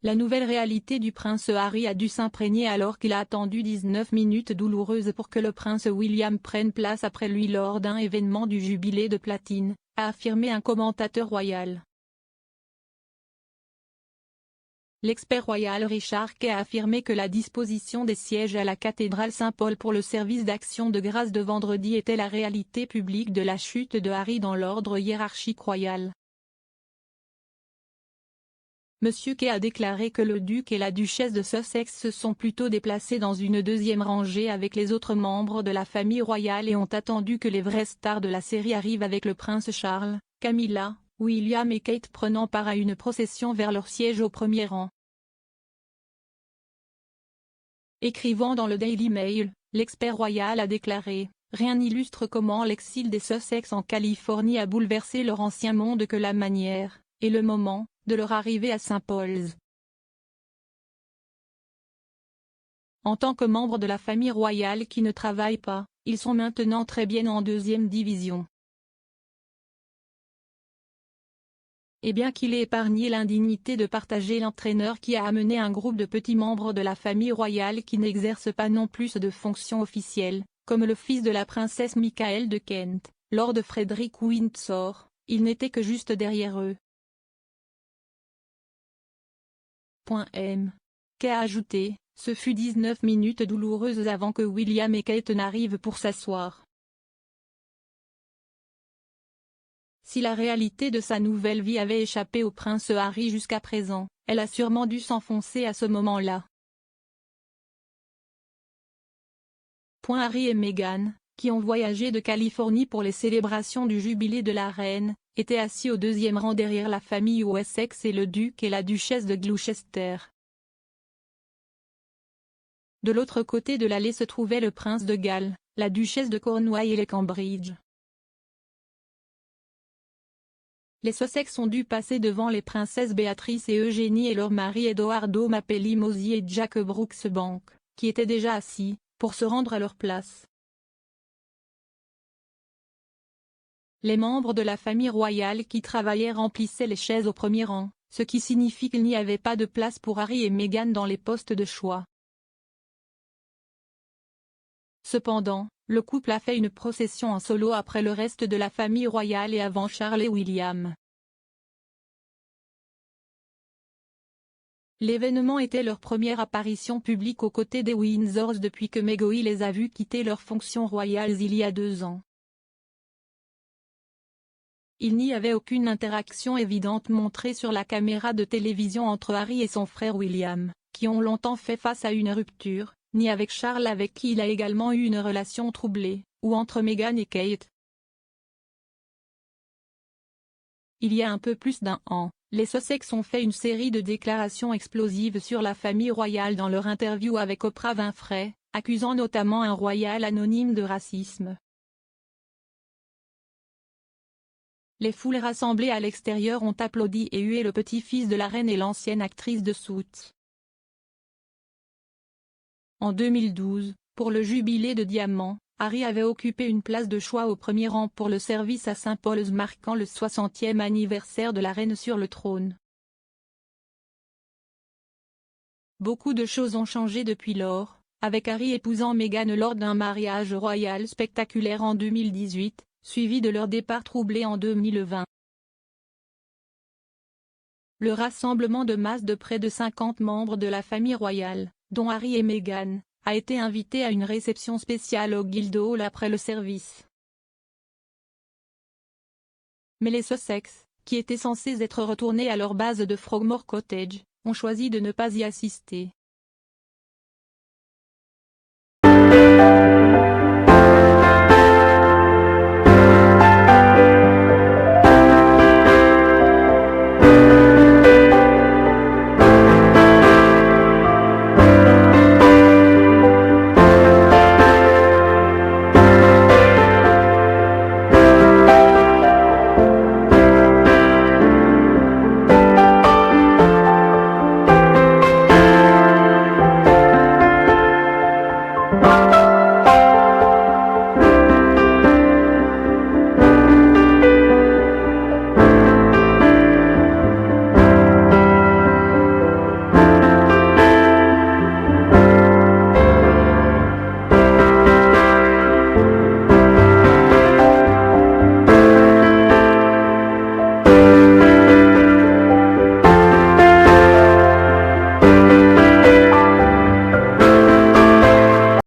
La nouvelle réalité du prince Harry a dû s'imprégner alors qu'il a attendu 19 minutes douloureuses pour que le prince William prenne place après lui lors d'un événement du jubilé de platine, a affirmé un commentateur royal. L'expert royal Richard Kay a affirmé que la disposition des sièges à la cathédrale Saint-Paul pour le service d'action de grâce de vendredi était la réalité publique de la chute de Harry dans l'ordre hiérarchique royal. M. Kay a déclaré que le duc et la duchesse de Sussex se sont plutôt déplacés dans une deuxième rangée avec les autres membres de la famille royale et ont attendu que les vraies stars de la série arrivent avec le prince Charles, Camilla, William et Kate prenant part à une procession vers leur siège au premier rang. Écrivant dans le Daily Mail, l'expert royal a déclaré « Rien n'illustre comment l'exil des Sussex en Californie a bouleversé leur ancien monde que la manière, et le moment, de leur arrivée à St. Paul's. En tant que membres de la famille royale qui ne travaillent pas, ils sont maintenant très bien en deuxième division. Et bien qu'il ait épargné l'indignité de partager l'entraîneur qui a amené un groupe de petits membres de la famille royale qui n'exercent pas non plus de fonctions officielles, comme le fils de la princesse Michael de Kent, Lord Frederick Windsor, il n'était que juste derrière eux. Kay a ajouté, ce fut 19 minutes douloureuses avant que William et Kate n'arrivent pour s'asseoir. Si la réalité de sa nouvelle vie avait échappé au prince Harry jusqu'à présent, elle a sûrement dû s'enfoncer à ce moment-là. Harry et Meghan, qui ont voyagé de Californie pour les célébrations du jubilé de la reine, étaient assis au deuxième rang derrière la famille Wessex et le duc et la duchesse de Gloucester. De l'autre côté de l'allée se trouvait le prince de Galles, la duchesse de Cornouailles et les Cambridge. Les Sussex ont dû passer devant les princesses Béatrice et Eugénie et leur mari Edoardo Mapelli Mosey et Jack Brooksbank, qui étaient déjà assis, pour se rendre à leur place. Les membres de la famille royale qui travaillaient remplissaient les chaises au premier rang, ce qui signifie qu'il n'y avait pas de place pour Harry et Meghan dans les postes de choix. Cependant, le couple a fait une procession en solo après le reste de la famille royale et avant Charles et William. L'événement était leur première apparition publique aux côtés des Windsors depuis que Meghan les a vus quitter leurs fonctions royales il y a 2 ans. Il n'y avait aucune interaction évidente montrée sur la caméra de télévision entre Harry et son frère William, qui ont longtemps fait face à une rupture, ni avec Charles avec qui il a également eu une relation troublée, ou entre Meghan et Kate. Il y a un peu plus d'1 an, les Sussex ont fait une série de déclarations explosives sur la famille royale dans leur interview avec Oprah Winfrey, accusant notamment un royal anonyme de racisme. Les foules rassemblées à l'extérieur ont applaudi et hué le petit-fils de la reine et l'ancienne actrice de Suits. En 2012, pour le jubilé de diamant, Harry avait occupé une place de choix au premier rang pour le service à St. Paul's marquant le 60e anniversaire de la reine sur le trône. Beaucoup de choses ont changé depuis lors, avec Harry épousant Meghan lors d'un mariage royal spectaculaire en 2018, suivi de leur départ troublé en 2020. Le rassemblement de masse de près de 50 membres de la famille royale, dont Harry et Meghan, a été invité à une réception spéciale au Guildhall après le service. Mais les Sussex, qui étaient censés être retournés à leur base de Frogmore Cottage, ont choisi de ne pas y assister.